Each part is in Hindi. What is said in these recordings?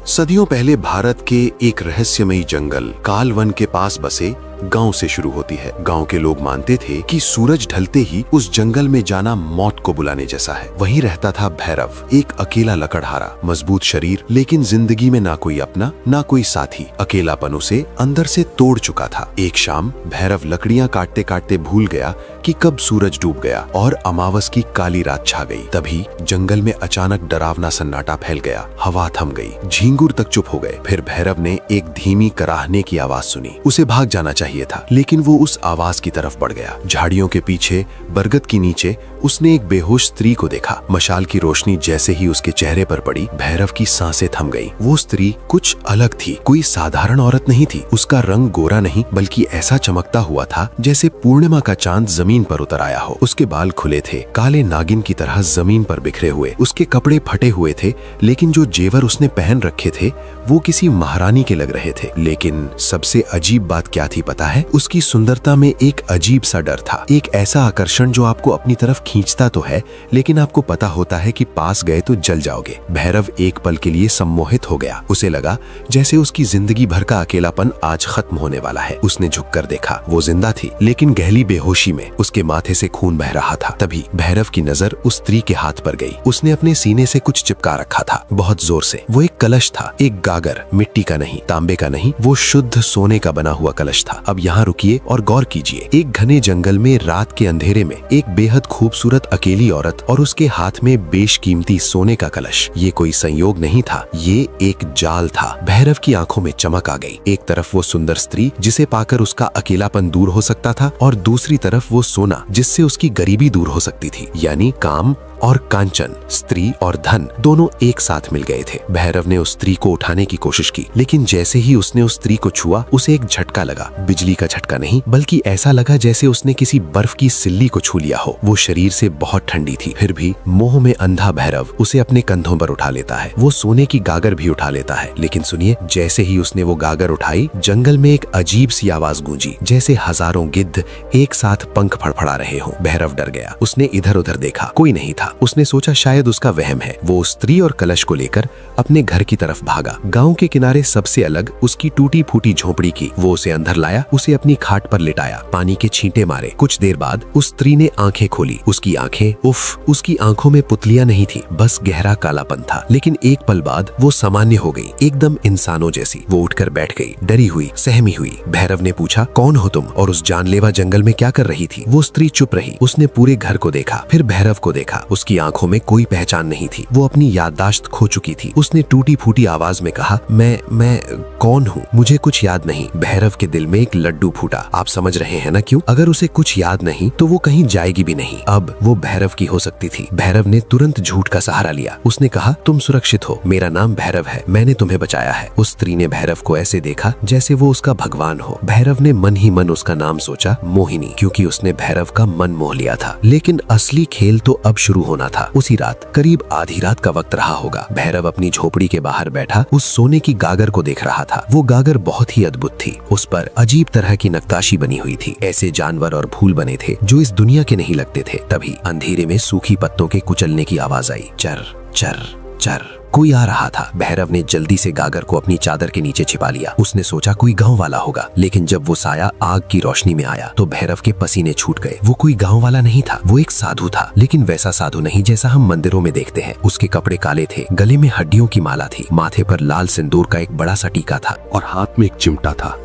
सदियों पहले भारत के एक रहस्यमयी जंगल कालवन के पास बसे गांव से शुरू होती है। गांव के लोग मानते थे कि सूरज ढलते ही उस जंगल में जाना मौत को बुलाने जैसा है। वहीं रहता था भैरव, एक अकेला लकड़हारा, मजबूत शरीर, लेकिन जिंदगी में ना कोई अपना ना कोई साथी। अकेलापन उसे अंदर से तोड़ चुका था। एक शाम भैरव लकड़ियां काटते काटते भूल गया कि कब सूरज डूब गया और अमावस की काली रात छा गई। तभी जंगल में अचानक डरावना सन्नाटा फैल गया। हवा थम गई, झींगुर तक चुप हो गए। फिर भैरव ने एक धीमी कराहने की आवाज सुनी। उसे भाग जाना चाहिए था, लेकिन वो उस आवाज की तरफ बढ़ गया। झाड़ियों के पीछे बरगद के नीचे उसने एक बेहोश स्त्री को देखा। मशाल की रोशनी जैसे ही उसके चेहरे पर पड़ी, भैरव की सांसें थम गईं। वो स्त्री कुछ अलग थी, कोई साधारण औरत नहीं थी। उसका रंग गोरा नहीं बल्कि ऐसा चमकता हुआ था जैसे पूर्णिमा का चांद जमीन पर उतर आया हो। उसके बाल खुले थे, काले नागिन की तरह जमीन पर बिखरे हुए। उसके कपड़े फटे हुए थे, लेकिन जो जेवर उसने पहन रखे थे वो किसी महारानी के लग रहे थे। लेकिन सबसे अजीब बात क्या थी पता है? उसकी सुंदरता में एक अजीब सा डर था, एक ऐसा आकर्षण जो आपको अपनी तरफ खींचता तो है, लेकिन आपको पता होता है कि पास गए तो जल जाओगे। भैरव एक पल के लिए सम्मोहित हो गया। उसे लगा जैसे उसकी जिंदगी भर का अकेलापन आज खत्म होने वाला है। उसने झुककर देखा, वो जिंदा थी, लेकिन गहरी बेहोशी में। उसके माथे से खून बह रहा था। तभी भैरव की नजर उस स्त्री के हाथ पर गई। उसने अपने सीने से कुछ चिपका रखा था, बहुत जोर से। वो एक कलश था, एक गागर, मिट्टी का नहीं, तांबे का नहीं, वो शुद्ध सोने का बना हुआ कलश था। अब यहाँ रुकिए और गौर कीजिए। एक घने जंगल में रात के अंधेरे में एक बेहद खूबसूरत अकेली औरत और उसके हाथ में बेशकीमती सोने का कलश। ये कोई संयोग नहीं था, ये एक जाल था। भैरव की आंखों में चमक आ गई। एक तरफ वो सुंदर स्त्री जिसे पाकर उसका अकेलापन दूर हो सकता था, और दूसरी तरफ वो सोना जिससे उसकी गरीबी दूर हो सकती थी। यानी काम और कांचन, स्त्री और धन, दोनों एक साथ मिल गए थे। भैरव ने उस स्त्री को उठाने की कोशिश की, लेकिन जैसे ही उसने उस स्त्री को छुआ, उसे एक झटका लगा। बिजली का झटका नहीं, बल्कि ऐसा लगा जैसे उसने किसी बर्फ की सिल्ली को छू लिया हो। वो शरीर से बहुत ठंडी थी। फिर भी मोह में अंधा भैरव उसे अपने कंधों पर उठा लेता है। वो सोने की गागर भी उठा लेता है। लेकिन सुनिए, जैसे ही उसने वो गागर उठाई, जंगल में एक अजीब सी आवाज गूंजी, जैसे हजारों गिद्ध एक साथ पंख फड़फड़ा रहे हों। भैरव डर गया। उसने इधर उधर देखा, कोई नहीं था। उसने सोचा शायद उसका वहम है। वो उस स्त्री और कलश को लेकर अपने घर की तरफ भागा। गांव के किनारे सबसे अलग उसकी टूटी फूटी झोपड़ी की। वो उसे अंदर लाया, उसे अपनी खाट पर लिटाया, पानी के छींटे मारे। कुछ देर बाद उस स्त्री ने आंखें खोली। उसकी आंखें, उफ, उसकी आंखों में पुतलियां नहीं थी, बस गहरा कालापन था। लेकिन एक पल बाद वो सामान्य हो गई, एकदम इंसानों जैसी। वो उठकर बैठ गई, डरी हुई, सहमी हुई। भैरव ने पूछा, कौन हो तुम और उस जानलेवा जंगल में क्या कर रही थी? वो स्त्री चुप रही। उसने पूरे घर को देखा, फिर भैरव को देखा। उसकी आंखों में कोई पहचान नहीं थी। वो अपनी याददाश्त खो चुकी थी। उसने टूटी फूटी आवाज में कहा, मैं कौन हूँ? मुझे कुछ याद नहीं। भैरव के दिल में एक लड्डू फूटा। आप समझ रहे हैं ना क्यों? अगर उसे कुछ याद नहीं तो वो कहीं जाएगी भी नहीं। अब वो भैरव की हो सकती थी। भैरव ने तुरंत झूठ का सहारा लिया। उसने कहा, तुम सुरक्षित हो, मेरा नाम भैरव है, मैंने तुम्हें बचाया है। उस स्त्री ने भैरव को ऐसे देखा जैसे वो उसका भगवान हो। भैरव ने मन ही मन उसका नाम सोचा, मोहिनी, क्योंकि उसने भैरव का मन मोह लिया था। लेकिन असली खेल तो अब शुरू होना था। उसी रात, करीब आधी रात का वक्त रहा होगा, भैरव अपनी झोपड़ी के बाहर बैठा उस सोने की गागर को देख रहा था। वो गागर बहुत ही अद्भुत थी। उस पर अजीब तरह की नक्काशी बनी हुई थी। ऐसे जानवर और फूल बने थे जो इस दुनिया के नहीं लगते थे। तभी अंधेरे में सूखी पत्तों के कुचलने की आवाज आई। चर चर चर। कोई आ रहा था। भैरव ने जल्दी से गागर को अपनी चादर के नीचे छिपा लिया। उसने सोचा कोई गांव वाला होगा, लेकिन जब वो साया आग की रोशनी में आया तो भैरव के पसीने छूट गए। वो कोई गांव वाला नहीं था, वो एक साधु था, लेकिन वैसा साधु नहीं जैसा हम मंदिरों में देखते हैं। उसके कपड़े काले थे, गले में हड्डियों की माला थी, माथे पर लाल सिंदूर का एक बड़ा सा टीका था और हाथ में एक चिमटा था।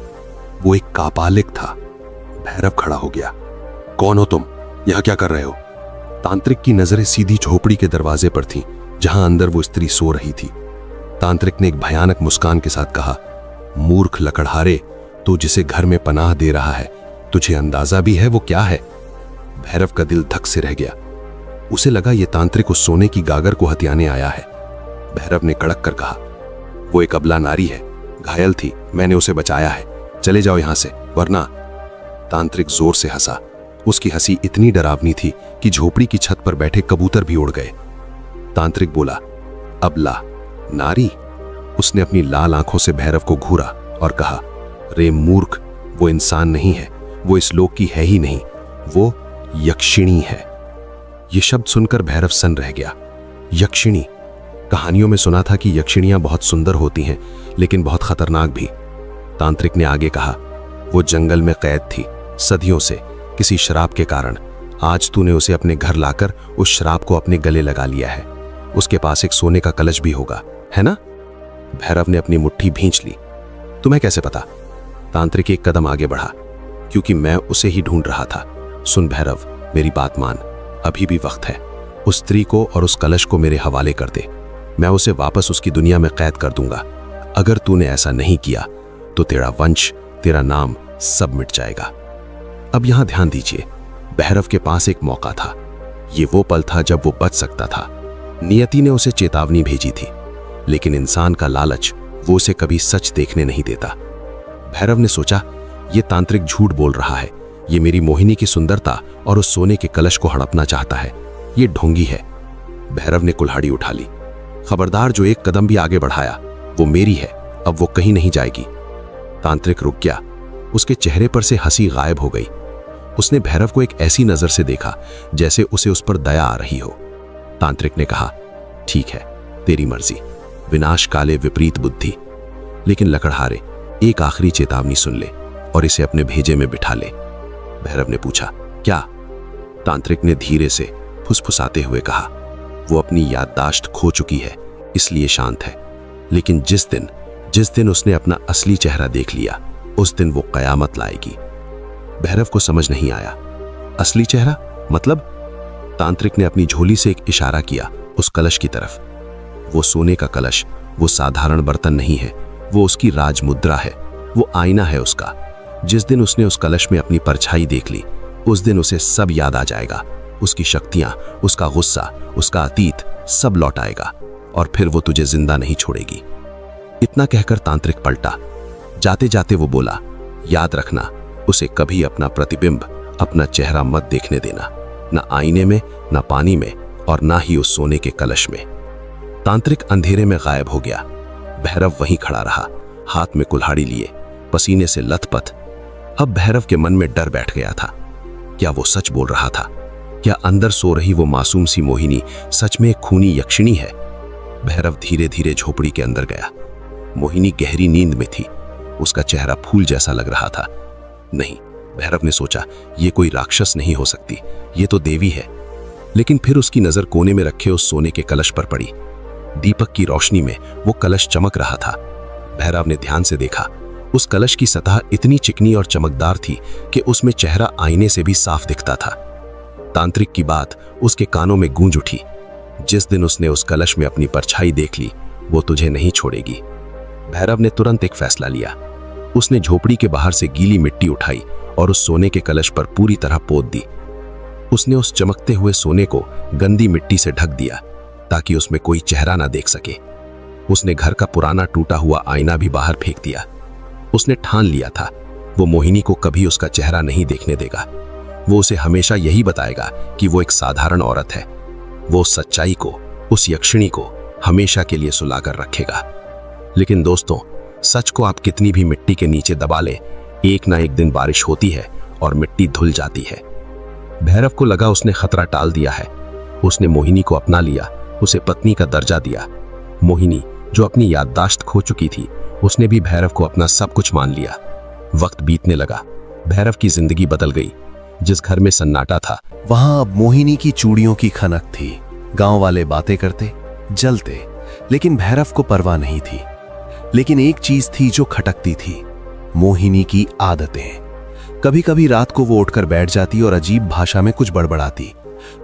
वो एक कापालिक था। भैरव खड़ा हो गया। कौन हो तुम? यहाँ क्या कर रहे हो? तांत्रिक की नजरें सीधी झोपड़ी के दरवाजे पर थीं, जहां अंदर वो स्त्री सो रही थी। तांत्रिक ने एक भयानक मुस्कान के साथ कहा, मूर्ख लकड़हारे, तो जिसे घर में पनाह दे रहा है, तुझे अंदाजा भी है वो क्या है? भैरव का दिल धक से रह गया। उसे लगा ये तांत्रिक उस सोने की गागर को हथियाने आया है। भैरव ने कड़क कर कहा, वो एक अबला नारी है, घायल थी, मैंने उसे बचाया है, चले जाओ यहां से, वरना। तांत्रिक जोर से हंसा। उसकी हंसी इतनी डरावनी थी कि झोपड़ी की छत पर बैठे कबूतर भी उड़ गए। तांत्रिक बोला, अबला नारी? उसने अपनी लाल आंखों से भैरव को घूरा और कहा, रे मूर्ख, वो इंसान नहीं है, वो इस लोक की है ही नहीं, वो यक्षिणी है। ये शब्द सुनकर भैरव सन्न रह गया। यक्षिणी? कहानियों में सुना था कि यक्षिणियां बहुत सुंदर होती हैं, लेकिन बहुत खतरनाक भी। तांत्रिक ने आगे कहा, वो जंगल में कैद थी सदियों से, किसी श्राप के कारण। आज तूने उसे अपने घर लाकर उस श्राप को अपने गले लगा लिया है। उसके पास एक सोने का कलश भी होगा, है ना? भैरव ने अपनी मुट्ठी भींच ली। तुम्हें कैसे पता? तांत्रिक एक कदम आगे बढ़ा। क्योंकि मैं उसे ही ढूंढ रहा था। सुन भैरव, मेरी बात मान, अभी भी वक्त है। उस स्त्री को और उस कलश को मेरे हवाले कर दे। मैं उसे वापस उसकी दुनिया में कैद कर दूंगा। अगर तूने ऐसा नहीं किया तो तेरा वंश, तेरा नाम सब मिट जाएगा। अब यहां ध्यान दीजिए, भैरव के पास एक मौका था। ये वो पल था जब वो बच सकता था। नियति ने उसे चेतावनी भेजी थी, लेकिन इंसान का लालच वो उसे कभी सच देखने नहीं देता। भैरव ने सोचा, ये तांत्रिक झूठ बोल रहा है। ये मेरी मोहिनी की सुंदरता और उस सोने के कलश को हड़पना चाहता है। ये ढोंगी है। भैरव ने कुल्हाड़ी उठा ली। खबरदार, जो एक कदम भी आगे बढ़ाया वो मेरी है, अब वो कहीं नहीं जाएगी। तांत्रिक रुक गया। उसके चेहरे पर से हंसी गायब हो गई। उसने भैरव को एक ऐसी नजर से देखा जैसे उसे उस पर दया आ रही हो। तांत्रिक ने कहा, ठीक है, तेरी मर्जी, विनाश काले विपरीत बुद्धि। लेकिन लकड़हारे, एक आखिरी चेतावनी सुन ले और इसे अपने भेजे में बिठा ले। भैरव ने पूछा, क्या? तांत्रिक ने धीरे से फुसफुसाते हुए कहा, वो अपनी याददाश्त खो चुकी है, इसलिए शांत है। लेकिन जिस दिन उसने अपना असली चेहरा देख लिया, उस दिन वो कयामत लाएगी। भैरव को समझ नहीं आया। असली चेहरा मतलब? तांत्रिक ने अपनी झोली से एक इशारा किया उस कलश की तरफ। वो सोने का कलश, वो साधारण बर्तन नहीं है, वो उसकी राजमुद्रा है, वो आईना है उसका। जिस दिन उसने उस कलश में अपनी परछाई देख ली, उस दिन उसे सब याद आ जाएगा। उसकी शक्तियां, उसका गुस्सा, उसका अतीत सब लौट आएगा और फिर वो तुझे जिंदा नहीं छोड़ेगी। इतना कहकर तांत्रिक पलटा। जाते जाते वो बोला, याद रखना, उसे कभी अपना प्रतिबिंब, अपना चेहरा मत देखने देना, ना आईने में, ना पानी में, और ना ही उस सोने के कलश में। तांत्रिक अंधेरे में गायब हो गया। भैरव वहीं खड़ा रहा, हाथ में कुल्हाड़ी लिए, पसीने से लथपथ। अब भैरव के मन में डर बैठ गया था। क्या वो सच बोल रहा था? क्या अंदर सो रही वो मासूम सी मोहिनी सच में एक खूनी यक्षिणी है? भैरव धीरे धीरे झोपड़ी के अंदर गया। मोहिनी गहरी नींद में थी। उसका चेहरा फूल जैसा लग रहा था। नहीं, भैरव ने सोचा, ये कोई राक्षस नहीं हो सकती, ये तो देवी है। लेकिन फिर उसकी नजर कोने में रखे उस सोने के कलश पर पड़ी। दीपक की रोशनी में वो कलश चमक रहा था। भैरव ने ध्यान से देखा। उस कलश की सतह इतनी चिकनी और चमकदार थी कि उसमें चेहरा आईने से भी साफ दिखता था। तांत्रिक की बात उसके कानों में गूंज उठी। जिस दिन उसने उस कलश में अपनी परछाई देख ली, वो तुझे नहीं छोड़ेगी। भैरव ने तुरंत एक फैसला लिया। उसने झोपड़ी के बाहर से गीली मिट्टी उठाई और उस सोने के कलश पर पूरी तरह पोत दी। उसने उस चमकते हुए सोने को गंदी मिट्टी से ढक दिया ताकि उसमें कोई चेहरा ना देख सके। उसने घर का पुराना टूटा हुआ आईना भी बाहर फेंक दिया। उसने ठान लिया था, वो मोहिनी को कभी उसका चेहरा नहीं देखने देगा। वो उसे हमेशा यही बताएगा कि वो एक साधारण औरत है। वो सच्चाई को, उस यक्षिणी को हमेशा के लिए सुलाकर रखेगा। लेकिन दोस्तों, सच को आप कितनी भी मिट्टी के नीचे दबा ले, एक ना एक दिन बारिश होती है और मिट्टी धुल जाती है। भैरव को लगा उसने खतरा टाल दिया है। उसने मोहिनी को अपना लिया, उसे पत्नी का दर्जा दिया। मोहिनी, जो अपनी याददाश्त खो चुकी थी, उसने भी भैरव को अपना सब कुछ मान लिया। वक्त बीतने लगा। भैरव की जिंदगी बदल गई। जिस घर में सन्नाटा था, वहां अब मोहिनी की चूड़ियों की खनक थी। गांव वाले बातें करते, जलते, लेकिन भैरव को परवाह नहीं थी। लेकिन एक चीज थी जो खटकती थी, मोहिनी की आदतें। कभी कभी रात को वो उठकर बैठ जाती और अजीब भाषा में कुछ बड़बड़ाती।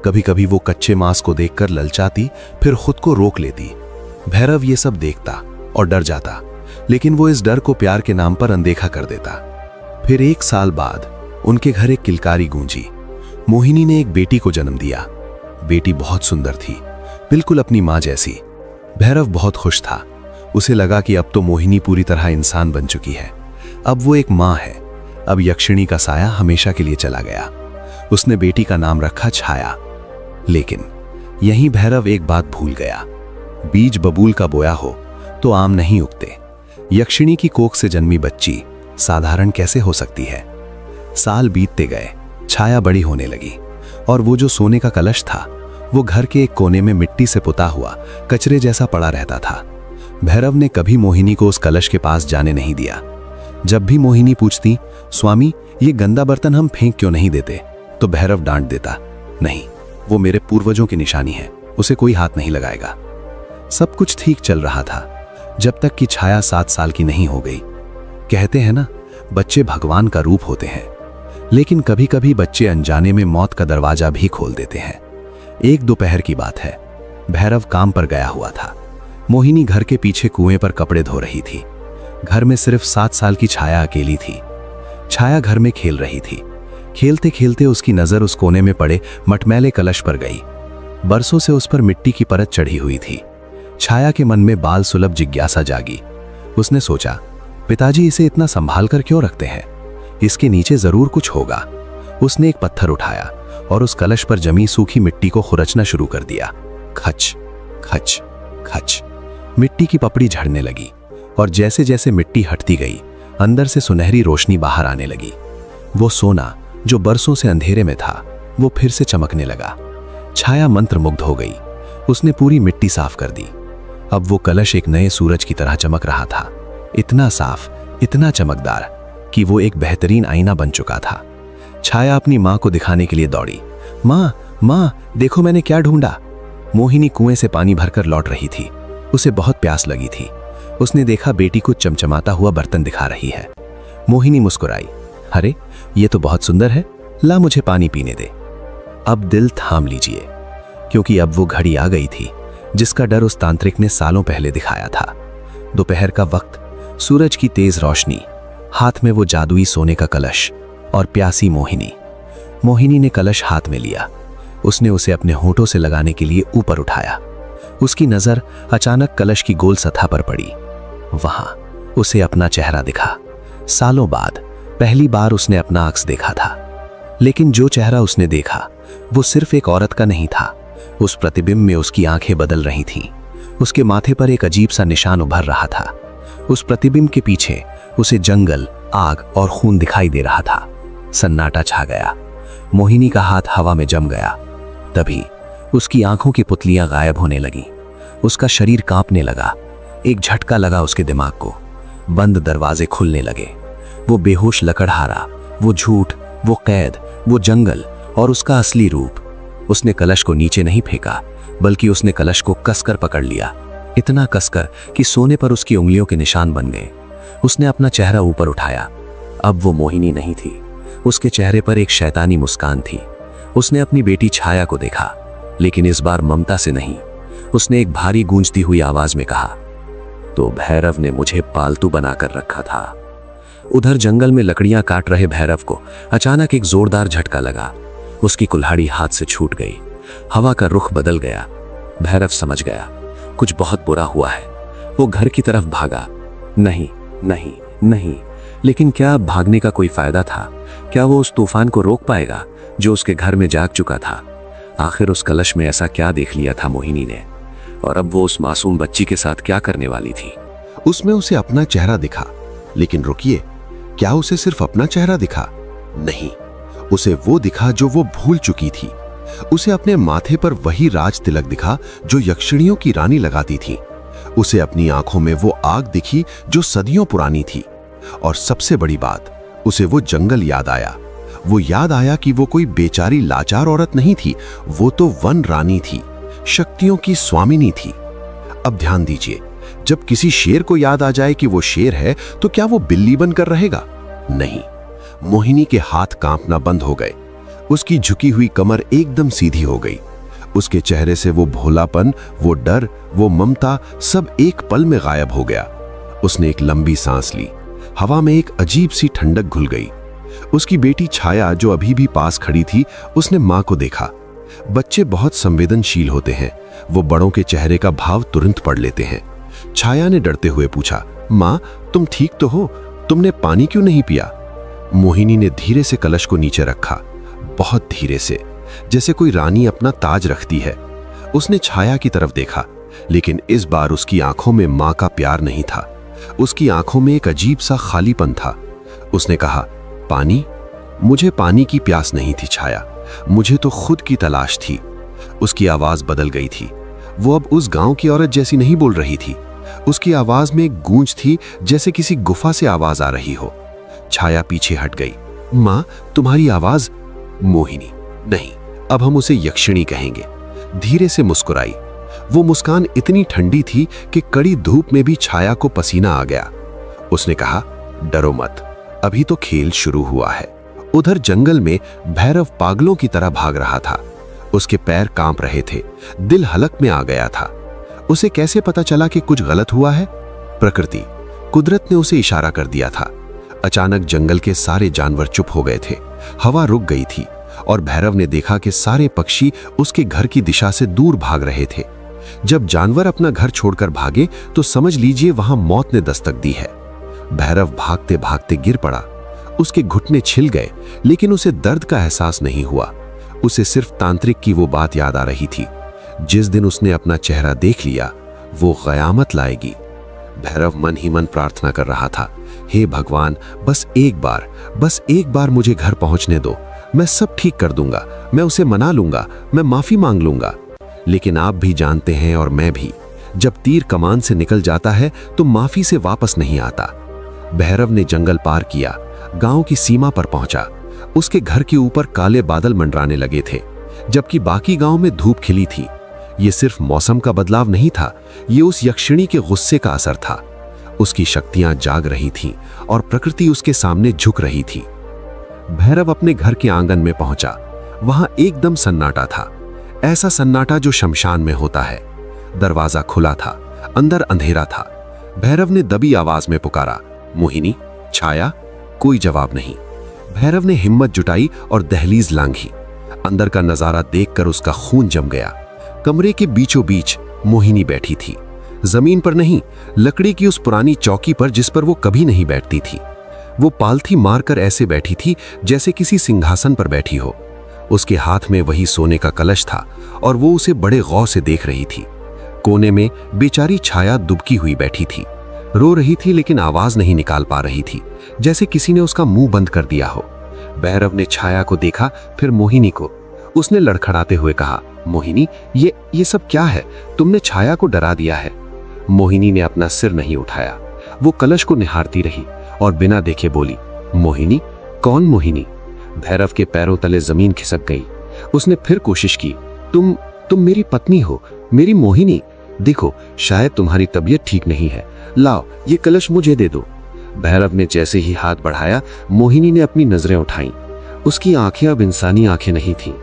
कभी कभी वो कच्चे मांस को देखकर ललचाती, फिर खुद को रोक लेती। भैरव ये सब देखता और डर जाता, लेकिन वो इस डर को प्यार के नाम पर अनदेखा कर देता। फिर 1 साल बाद उनके घर एक किलकारी गूंजी। मोहिनी ने एक बेटी को जन्म दिया। बेटी बहुत सुंदर थी, बिल्कुल अपनी मां जैसी। भैरव बहुत खुश था। उसे लगा कि अब तो मोहिनी पूरी तरह इंसान बन चुकी है। अब वो एक मां है। अब यक्षिणी का साया हमेशा के लिए चला गया। उसने बेटी का नाम रखा छाया। लेकिन यहीं भैरव एक बात भूल गया। बीज बबूल का बोया हो तो आम नहीं उगते। यक्षिणी की कोख से जन्मी बच्ची साधारण कैसे हो सकती है? साल बीतते गए, छाया बड़ी होने लगी और वो जो सोने का कलश था वो घर के एक कोने में मिट्टी से पुता हुआ कचरे जैसा पड़ा रहता था। भैरव ने कभी मोहिनी को उस कलश के पास जाने नहीं दिया। जब भी मोहिनी पूछती, स्वामी ये गंदा बर्तन हम फेंक क्यों नहीं देते, तो भैरव डांट देता, नहीं, वो मेरे पूर्वजों की निशानी है, उसे कोई हाथ नहीं लगाएगा। सब कुछ ठीक चल रहा था जब तक कि छाया 7 साल की नहीं हो गई। कहते हैं ना, बच्चे भगवान का रूप होते हैं, लेकिन कभी कभी बच्चे अनजाने में मौत का दरवाजा भी खोल देते हैं। एक दोपहर की बात है, भैरव काम पर गया हुआ था। मोहिनी घर के पीछे कुएं पर कपड़े धो रही थी। घर में सिर्फ 7 साल की छाया अकेली थी। छाया घर में खेल रही थी। खेलते खेलते उसकी नजर उस कोने में पड़े मटमैले कलश पर गई। बरसों से उस पर मिट्टी की परत चढ़ी हुई थी। छाया के मन में बाल सुलभ जिज्ञासा जागी। उसने सोचा, पिताजी इसे इतना संभाल कर क्यों रखते हैं, इसके नीचे जरूर कुछ होगा। उसने एक पत्थर उठाया और उस कलश पर जमी सूखी मिट्टी को खुरचना शुरू कर दिया। खच खच खच, मिट्टी की पपड़ी झड़ने लगी और जैसे जैसे मिट्टी हटती गई, अंदर से सुनहरी रोशनी बाहर आने लगी। वो सोना जो बरसों से अंधेरे में था, वो फिर से चमकने लगा। छाया मंत्रमुग्ध हो गई। उसने पूरी मिट्टी साफ कर दी। अब वो कलश एक नए सूरज की तरह चमक रहा था, इतना साफ, इतना चमकदार कि वो एक बेहतरीन आईना बन चुका था। छाया अपनी माँ को दिखाने के लिए दौड़ी। माँ, माँ, देखो मैंने क्या ढूंढा। मोहिनी कुएं से पानी भरकर लौट रही थी। उसे बहुत प्यास लगी थी। उसने देखा बेटी को चमचमाता हुआ बर्तन दिखा रही है। मोहिनी मुस्कुराई, अरे ये तो बहुत सुंदर है, ला मुझे पानी पीने दे। अब दिल थाम लीजिए, क्योंकि अब वो घड़ी आ गई थी जिसका डर उस तांत्रिक ने सालों पहले दिखाया था। दोपहर का वक्त, सूरज की तेज रोशनी, हाथ में वो जादुई सोने का कलश और प्यासी मोहिनी। मोहिनी ने कलश हाथ में लिया। उसने उसे अपने होठों से लगाने के लिए ऊपर उठाया। उसकी नजर अचानक कलश की गोल सतह पर पड़ी। वहां उसे अपना चेहरा दिखा। सालों बाद पहली बार उसने अपना अक्स देखा था, लेकिन जो चेहरा उसने देखा वो सिर्फ एक औरत का नहीं था। उस प्रतिबिंब में उसकी आंखें बदल रही थीं। उसके माथे पर एक अजीब सा निशान उभर रहा था। उस प्रतिबिंब के पीछे उसे जंगल, आग और खून दिखाई दे रहा था। सन्नाटा छा गया। मोहिनी का हाथ हवा में जम गया। तभी उसकी आंखों की पुतलियां गायब होने लगीं। उसका शरीर कांपने लगा। एक झटका लगा उसके दिमाग को। बंद दरवाजे खुलने लगे। वो बेहोश लकड़हारा, वो झूठ, वो कैद, वो जंगल और उसका असली रूप। उसने कलश को नीचे नहीं फेंका, बल्कि उसने कलश को कसकर पकड़ लिया, इतना कसकर कि सोने पर उसकी उंगलियों के निशान बन गए। उसने अपना चेहरा ऊपर उठाया। अब वो मोहिनी नहीं थी। उसके चेहरे पर एक शैतानी मुस्कान थी। उसने अपनी बेटी छाया को देखा, लेकिन इस बार ममता से नहीं। उसने एक भारी गूंजती हुई आवाज में कहा, तो भैरव ने मुझे पालतू बनाकर रखा था। उधर जंगल में लकड़ियां काट रहे भैरव को अचानक एक जोरदार झटका लगा। उसकी कुल्हाड़ी हाथ से छूट गई। हवा का रुख बदल गया। भैरव समझ गया, कुछ बहुत बुरा हुआ है। वो घर की तरफ भागा। नहीं नहीं नहीं, लेकिन क्या अब भागने का कोई फायदा था? क्या वो उस तूफान को रोक पाएगा जो उसके घर में जाग चुका था? आखिर उस कलश में ऐसा क्या देख लिया था मोहिनी ने, और अब वो उस मासूम बच्ची के साथ क्या करने वाली थी? उसमें उसे अपना चेहरा दिखा, लेकिन रुकिए, क्या उसे सिर्फ अपना चेहरा दिखा? नहीं, उसे वो दिखा जो वो भूल चुकी थी। उसे अपने माथे पर वही राज तिलक दिखा जो यक्षिणियों की रानी लगाती थी। उसे अपनी आंखों में वो आग दिखी जो सदियों पुरानी थी। और सबसे बड़ी बात, उसे वो जंगल याद आया। वो याद आया कि वो कोई बेचारी लाचार औरत नहीं थी, वो तो वन रानी थी, शक्तियों की स्वामिनी थी। अब ध्यान दीजिए, जब किसी शेर को याद आ जाए कि वो शेर है, तो क्या वो बिल्ली बनकर रहेगा? नहीं। मोहिनी के हाथ कांपना बंद हो गए। उसकी झुकी हुई कमर एकदम सीधी हो गई। उसके चेहरे से वो भोलापन, वो डर, वो ममता सब एक पल में गायब हो गया। उसने एक लंबी सांस ली। हवा में एक अजीब सी ठंडक घुल गई। उसकी बेटी छाया जो अभी भी पास खड़ी थी, उसने मां को देखा। बच्चे बहुत संवेदनशील होते हैं, वो बड़ों के चेहरे का भाव तुरंत पढ़ लेते हैं। छाया ने डरते हुए पूछा, मां तुम ठीक तो हो? तुमने पानी क्यों नहीं पिया? मोहिनी ने धीरे से कलश को नीचे रखा, बहुत धीरे से, जैसे कोई रानी अपना ताज रखती है। उसने छाया की तरफ देखा, लेकिन इस बार उसकी आंखों में मां का प्यार नहीं था। उसकी आंखों में एक अजीब सा खालीपन था। उसने कहा, पानी? मुझे पानी की प्यास नहीं थी छाया, मुझे तो खुद की तलाश थी। उसकी आवाज बदल गई थी। वो अब उस गांव की औरत जैसी नहीं बोल रही थी। उसकी आवाज में एक गूंज थी, जैसे किसी गुफा से आवाज आ रही हो। छाया पीछे हट गई। माँ, तुम्हारी आवाज? मोहिनी, नहीं, अब हम उसे यक्षिणी कहेंगे। धीरे से मुस्कुराई। वो मुस्कान इतनी ठंडी थी कि कड़ी धूप में भी छाया को पसीना आ गया। उसने कहा, डरो मत, अभी तो खेल शुरू हुआ है। उधर जंगल में भैरव पागलों की तरह भाग रहा था। उसके पैर कांप रहे थे, दिल हलक में आ गया था। उसे कैसे पता चला कि कुछ गलत हुआ है? प्रकृति, कुदरत ने उसे इशारा कर दिया था। अचानक जंगल के सारे जानवर चुप हो गए थे। हवा रुक गई थी और भैरव ने देखा कि सारे पक्षी उसके घर की दिशा से दूर भाग रहे थे। जब जानवर अपना घर छोड़कर भागे तो समझ लीजिए वहां मौत ने दस्तक दी है। भैरव भागते भागते गिर पड़ा। उसके घुटने छिल गए, लेकिन उसे दर्द का एहसास नहीं हुआ। उसे सिर्फ तांत्रिक की वो बात याद आ रही थी, जिस दिन उसने अपना चेहरा देख लिया वो कयामत लाएगी। भैरव मन ही मन प्रार्थना कर रहा था, हे भगवान, बस एक बार मुझे घर पहुंचने दो। मैं सब ठीक कर दूंगा, मैं उसे मना लूंगा, मैं माफी मांग लूंगा। लेकिन आप भी जानते हैं और मैं भी, जब तीर कमान से निकल जाता है तो माफी से वापस नहीं आता। भैरव ने जंगल पार किया, गांव की सीमा पर पहुंचा। उसके घर के ऊपर काले बादल मंडराने लगे थे, जबकि बाकी गांव में धूप खिली थी। ये सिर्फ मौसम का बदलाव नहीं था, ये उस यक्षिणी के गुस्से का असर था। उसकी शक्तियां जाग रही थीं और प्रकृति उसके सामने झुक रही थी। भैरव अपने घर के आंगन में पहुंचा। वहां एकदम सन्नाटा था, ऐसा सन्नाटा जो शमशान में होता है। दरवाजा खुला था, अंदर अंधेरा था। भैरव ने दबी आवाज में पुकारा, मोहिनी, छाया। कोई जवाब नहीं। भैरव ने हिम्मत जुटाई और दहलीज लांघी। अंदर का नजारा देखकर उसका खून जम गया। कमरे के बीचों बीच मोहिनी बैठी थी, जमीन पर नहीं, लकड़ी की उस पुरानी चौकी पर जिस पर वो कभी नहीं बैठती थी। वो पालथी मारकर ऐसे बैठी थी जैसे किसी सिंहासन पर बैठी हो। उसके हाथ में वही सोने का कलश था और वो उसे बड़े गौर से देख रही थी। कोने में बेचारी छाया दुबकी हुई बैठी थी, रो रही थी लेकिन आवाज नहीं निकाल पा रही थी, जैसे किसी ने उसका मुंह बंद कर दिया हो। भैरव ने छाया को देखा, फिर मोहिनी को। उसने लड़खड़ाते हुए कहा, मोहिनी, ये सब क्या है? तुमने छाया को डरा दिया है। मोहिनी ने अपना सिर नहीं उठाया। वो कलश को निहारती रही और बिना देखे बोली, मोहिनी? कौन मोहिनी? भैरव के पैरों तले जमीन खिसक गई। उसने फिर कोशिश की, तुम मेरी पत्नी हो, मेरी मोहिनी। देखो, शायद तुम्हारी तबीयत ठीक नहीं है, लाओ ये कलश मुझे दे दो। भैरव ने जैसे ही हाथ बढ़ाया, मोहिनी ने अपनी नजरें उठाईं। उसकी आंखें अब इंसानी आंखें नहीं थीं,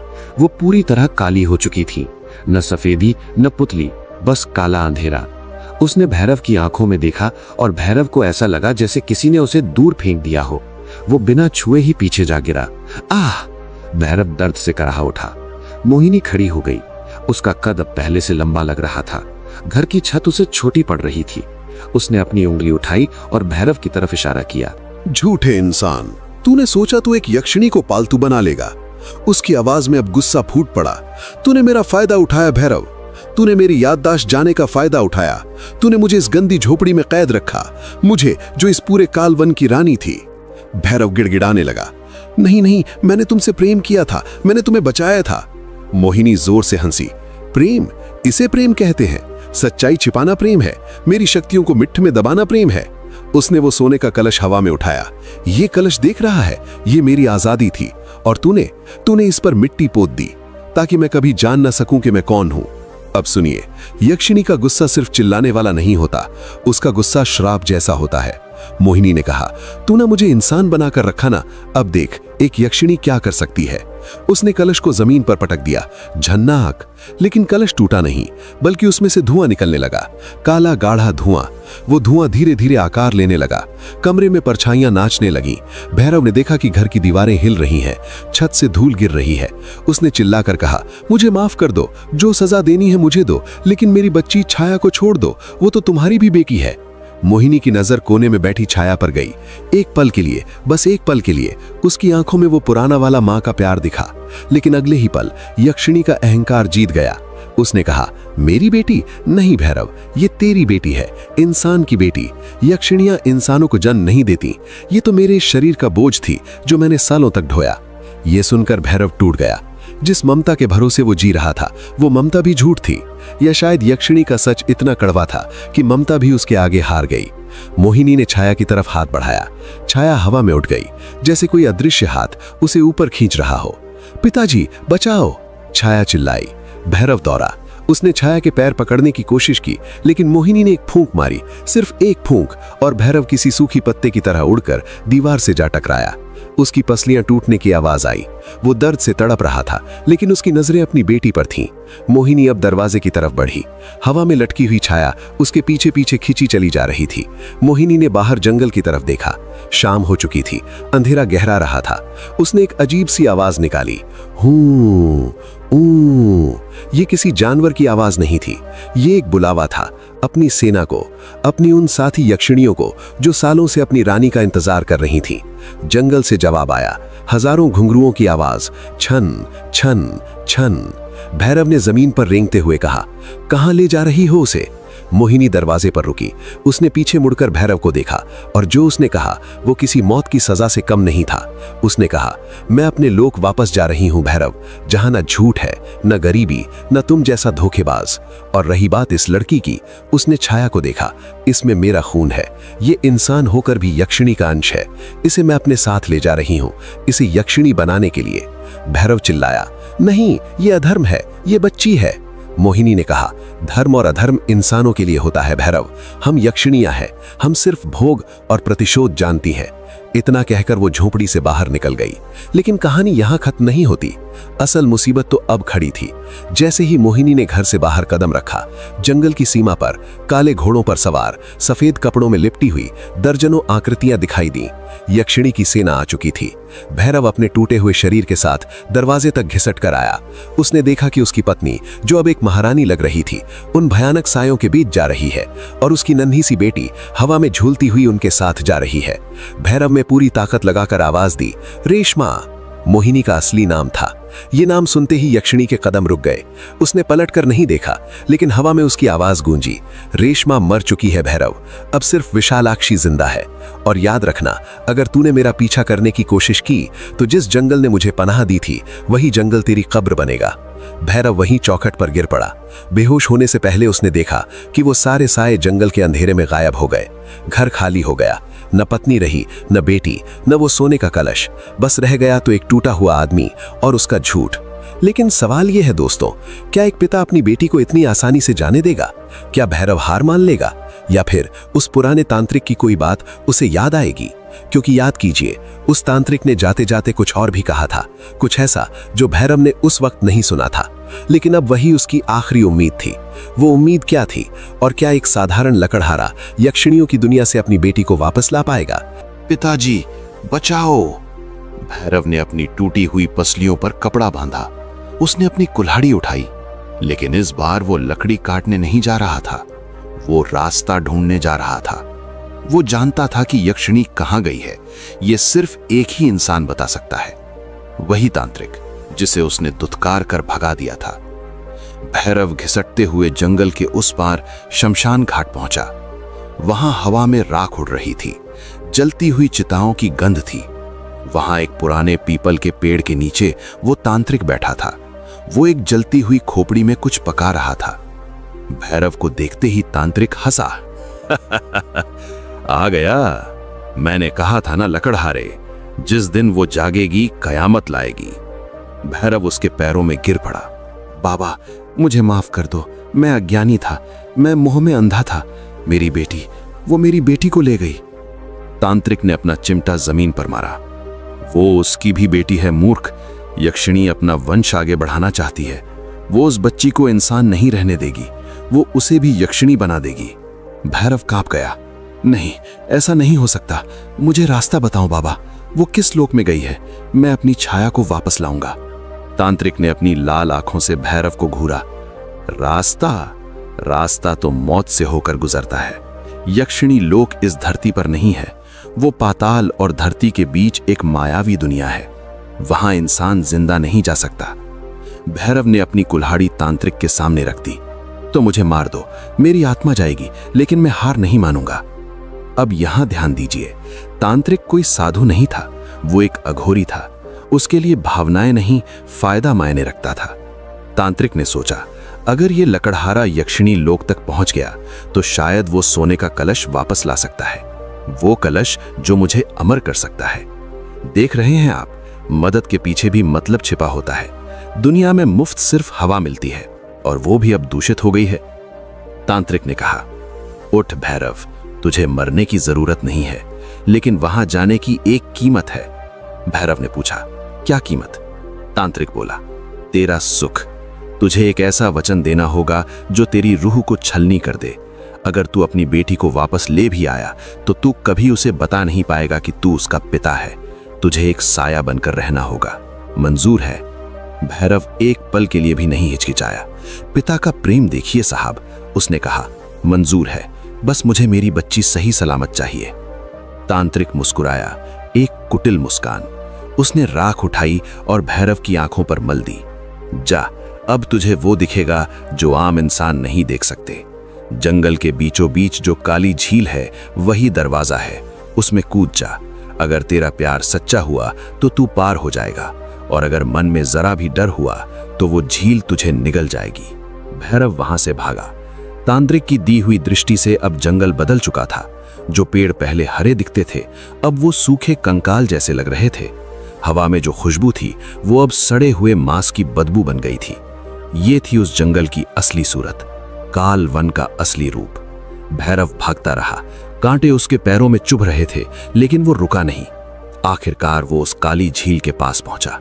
वो पूरी तरह काली हो चुकी थी। न सफेदी न पुतली, बस काला अंधेरा। उसने भैरव की आंखों में देखा और भैरव को ऐसा लगा जैसे किसी ने उसे दूर फेंक दिया हो। वो बिना छुए ही पीछे जा गिरा। आह! भैरव दर्द से कराह उठा। मोहिनी खड़ी हो गई। उसका कद अब पहले से लंबा लग रहा था। घर की छत उसे छोटी पड़ रही थी। उसने अपनी उंगली उठाई और भैरव की तरफ इशारा किया। झूठे इंसान, तूने सोचा तू एक यक्षिणी को पालतू बना लेगा। उसकी आवाज में अब गुस्सा फूट पड़ा। तूने मेरा फायदा उठाया भैरव, तूने मेरी याददाश्त जाने का फायदा उठाया। तूने मुझे इस गंदी झोपड़ी में कैद रखा, मुझे जो इस पूरे कालवन की रानी थी। भैरव गिड़गिड़ाने लगा, नहीं, मैंने तुमसे प्रेम किया था, मैंने तुम्हें बचाया था। मोहिनी जोर से हंसी। प्रेम? इसे प्रेम कहते हैं? सच्चाई छिपाना प्रेम है, मेरी शक्तियों को मिट्ट में दबाना प्रेम है। उसने वो सोने का कलश हवा में उठाया। ये कलश देख रहा है, ये मेरी आजादी थी और तूने इस पर मिट्टी पोत दी ताकि मैं कभी जान न सकूं कि मैं कौन हूं। अब सुनिए, यक्षिणी का गुस्सा सिर्फ चिल्लाने वाला नहीं होता, उसका गुस्सा श्राप जैसा होता है। मोहिनी ने कहा, तूने मुझे इंसान बनाकर रखा ना, अब देख एक यक्षिणी क्या कर सकती है। उसने कलश को जमीन पर पटक दिया, झन्नाक। लेकिन कलश टूटा नहीं, बल्कि उसमें से धुआं निकलने लगा, काला गाढ़ा धुआं। वो धुआं धीरे धीरे आकार लेने लगा। कमरे में परछाइयां नाचने लगीं। भैरव ने देखा कि घर की दीवारें हिल रही हैं, छत से धूल गिर रही है। उसने चिल्लाकर कहा, मुझे माफ कर दो, जो सजा देनी है मुझे दो, लेकिन मेरी बच्ची छाया को छोड़ दो, वो तो तुम्हारी भी बेटी है। मोहिनी की नजर कोने में बैठी छाया पर गई। एक पल के लिए, बस एक पल के लिए उसकी आंखों में वो पुराना वाला मां का प्यार दिखा। लेकिन अगले ही पल यक्षिणी का अहंकार जीत गया। उसने कहा, मेरी बेटी? नहीं भैरव, ये तेरी बेटी है, इंसान की बेटी। यक्षिणियां इंसानों को जन्म नहीं देती, ये तो मेरे शरीर का बोझ थी जो मैंने सालों तक ढोया। ये सुनकर भैरव टूट गया। जिस ममता के भरोसे वो जी रहा था वो ममता भी झूठ थी, या शायद यक्षिणी का सच इतना कड़वा था कि ममता भी उसके आगे हार गई। मोहिनी ने छाया की तरफ हाथ बढ़ाया। छाया हवा में उठ गई, जैसे कोई अदृश्य हाथ उसे ऊपर खींच रहा हो। पिताजी बचाओ, छाया चिल्लाई। भैरव दौड़ा। उसने छाया के पैर पकड़ने की कोशिश की, लेकिन मोहिनी ने एक फूंक मारी, सिर्फ एक फूंक, और भैरव किसी सूखी पत्ते की तरह उड़कर दीवार से जा टकराया। उसकी पसलियां टूटने की आवाज आई। वो दर्द से तड़प रहा था, लेकिन उसकी नजरें अपनी बेटी पर थीं। मोहिनी अब दरवाजे की तरफ बढ़ी। हवा में लटकी हुई छाया उसके पीछे पीछे खींची चली जा रही थी। मोहिनी ने बाहर जंगल की तरफ देखा। शाम हो चुकी थी, अंधेरा गहरा रहा था। उसने एक अजीब सी आवाज निकाली, हूं ऊ। ये किसी जानवर की आवाज नहीं थी, ये एक बुलावा था, अपनी सेना को, अपनी उन साथी यक्षिणियों को जो सालों से अपनी रानी का इंतजार कर रही थी। जंगल से जवाब आया, हजारों घुंघरुओं की आवाज, छन छन छन। भैरव ने जमीन पर रेंगते हुए कहा, कहां ले जा रही हो उसे? मोहिनी दरवाजे पर रुकी। उसने पीछे मुड़कर भैरव को देखा, और जो उसने कहा वो किसी मौत की सजा से कम नहीं था। उसने कहा, मैं अपने लोक वापस जा रही हूं भैरव, जहां न झूठ है, न गरीबी, न तुम जैसा धोखेबाज। और रही बात इस लड़की की, उसने छाया को देखा, इसमें मेरा खून है, ये इंसान होकर भी यक्षिणी का अंश है, इसे मैं अपने साथ ले जा रही हूं, इसे यक्षिणी बनाने के लिए। भैरव चिल्लाया, नहीं, ये अधर्म है, ये बच्ची है। मोहिनी ने कहा, धर्म और अधर्म इंसानों के लिए होता है भैरव, हम यक्षिणियां हैं, हम सिर्फ भोग और प्रतिशोध जानती हैं। इतना कहकर वो झोपड़ी से बाहर निकल गई। लेकिन कहानी यहां खत्म नहीं होती। असल मुसीबत तो अब खड़ी थी। जैसे ही मोहिनी ने घर से बाहर कदम रखा, जंगल की सीमा पर काले घोड़ों पर सवार, सफेद कपड़ों में लिपटी हुई दर्जनों आकृतियां दिखाई दी। यक्षिणी की सेना आ चुकी थी। भैरव अपने टूटे हुए शरीर के साथ दरवाजे तक घिसट कर आया। उसने देखा कि उसकी पत्नी, जो अब एक महारानी लग रही थी, उन भयानक सायों के बीच जा रही है, और उसकी नन्ही सी बेटी हवा में झूलती हुई उनके साथ जा रही है। भैरव ने पूरी ताकत लगाकर आवाज दी, रेशमा। मोहिनी का असली नाम था। ये नाम सुनते ही यक्षिणी के कदम रुक गए। उसने पलटकर नहीं देखा, लेकिन हवा में उसकी आवाज गूंजी, रेशमा मर चुकी है भैरव, अब सिर्फ विशालाक्षी जिंदा है। और याद रखना, अगर तूने मेरा पीछा करने की कोशिश की तो जिस जंगल ने मुझे पनाह दी थी वही जंगल तेरी कब्र बनेगा। भैरव वहीं चौखट पर गिर पड़ा। बेहोश होने से पहले उसने देखा कि वो सारे साए जंगल के अंधेरे में गायब हो गए। घर खाली हो गया। न पत्नी रही, न बेटी, न वो सोने का कलश। बस रह गया तो एक टूटा हुआ आदमी और उसका झूठ। लेकिन सवाल यह है दोस्तों, क्या एक पिता अपनी बेटी को इतनी आसानी से जाने देगा? क्या भैरव हार मान लेगा, या फिर उस पुराने तांत्रिक की कोई बात उसे याद आएगी? क्योंकि याद कीजिए, उस तांत्रिक ने जाते जाते कुछ और भी कहा था, कुछ ऐसा जो भैरव ने उस वक्त नहीं सुना था। लेकिन अब वही उसकी आखिरी उम्मीद थी। वो उम्मीद क्या थी, और क्या एक साधारण लकड़हारा यक्षिणियों की दुनिया से अपनी बेटी को वापस ला पाएगा? पिताजी बचाओ। भैरव ने अपनी टूटी हुई पसलियों पर कपड़ा बांधा। उसने अपनी कुल्हाड़ी उठाई, लेकिन इस बार वो लकड़ी काटने नहीं जा रहा था, वो रास्ता ढूंढने जा रहा था। वो जानता था कि यक्षिणी कहां गई है, ये सिर्फ एक ही इंसान बता सकता है, वही तांत्रिक जिसे उसने दुत्कार कर भगा दिया था। भैरव घिसटते हुए जंगल के उस पार शमशान घाट पहुंचा। वहां हवा में राख उड़ रही थी, जलती हुई चिताओं की गंध थी। वहां एक पुराने पीपल के पेड़ के नीचे वो तांत्रिक बैठा था। वो एक जलती हुई खोपड़ी में कुछ पका रहा था। भैरव को देखते ही तांत्रिक हंसा। आ गया, मैंने कहा था ना लकड़हारे, जिस दिन वो जागेगी कयामत लाएगी। भैरव उसके पैरों में गिर पड़ा। बाबा, मुझे माफ कर दो, मैं अज्ञानी था, मैं मोह में अंधा था। मेरी बेटी, वो मेरी बेटी को ले गई। तांत्रिक ने अपना चिमटा जमीन पर मारा। वो उसकी भी बेटी है मूर्ख। यक्षिणी अपना वंश आगे बढ़ाना चाहती है। वो उस बच्ची को इंसान नहीं रहने देगी, वो उसे भी यक्षिणी बना देगी। भैरव कांप गया। नहीं, ऐसा नहीं हो सकता, मुझे रास्ता बताओ बाबा, वो किस लोक में गई है? मैं अपनी छाया को वापस लाऊंगा। तांत्रिक ने अपनी लाल आंखों से भैरव को घूरा। रास्ता तो मौत से होकर गुजरता है। यक्षिणी लोक इस धरती पर नहीं है, वो पाताल और धरती के बीच एक मायावी दुनिया है। वहां इंसान जिंदा नहीं जा सकता। भैरव ने अपनी कुल्हाड़ी तांत्रिक के सामने रख दी। तो मुझे मार दो, मेरी आत्मा जाएगी, लेकिन मैं हार नहीं मानूंगा। अब यहां ध्यान दीजिए, तांत्रिक कोई साधु नहीं था, वो एक अघोरी था। उसके लिए भावनाएं नहीं, फायदा मायने रखता था। तांत्रिक ने सोचा, अगर ये लकड़हारा यक्षिणी लोक तक पहुंच गया तो शायद वो सोने का कलश वापस ला सकता है, वो कलश जो मुझे अमर कर सकता है। देख रहे हैं आप, मदद के पीछे भी मतलब छिपा होता है। दुनिया में मुफ्त सिर्फ हवा मिलती है और वो भी अब दूषित हो गई है। तांत्रिक ने कहा, उठ भैरव, तुझे मरने की जरूरत नहीं है, लेकिन वहां जाने की एक कीमत है। भैरव ने पूछा, क्या कीमत? तांत्रिक बोला, तेरा सुख। तुझे एक ऐसा वचन देना होगा जो तेरी रूह को छलनी कर दे। अगर तू अपनी बेटी को वापस ले भी आया तो तू कभी उसे बता नहीं पाएगा कि तू उसका पिता है। तुझे एक साया बनकर रहना होगा। मंजूर है? भैरव एक पल के लिए भी नहीं हिचकिचाया। पिता का प्रेम देखिए साहब, उसने कहा। मंजूर है, बस मुझे मेरी बच्ची सही सलामत चाहिए। तांत्रिक मुस्कुराया, एक कुटिल मुस्कान। उसने राख उठाई और भैरव की आंखों पर मल दी। जा, अब तुझे वो दिखेगा जो आम इंसान नहीं देख सकते। जंगल के बीचों बीच जो काली झील है वही दरवाजा है, उसमें कूद जा। अगर तेरा प्यार सच्चा हुआ तो तू पार हो जाएगा, और अगर मन में जरा भी डर हुआ तो वो झील तुझे निगल जाएगी। भैरव वहां से भागा। तांत्रिक की दी हुई दृष्टि से अब जंगल बदल चुका था। जो पेड़ पहले हरे दिखते थे अब वो सूखे कंकाल जैसे लग रहे थे। हवा में जो खुशबू थी वो अब सड़े हुए मांस की बदबू बन गई थी। ये थी उस जंगल की असली सूरत, काल वन का असली रूप। भैरव भागता रहा, कांटे उसके पैरों में चुभ रहे थे, लेकिन वो रुका नहीं। आखिरकार वो उस काली झील के पास पहुंचा।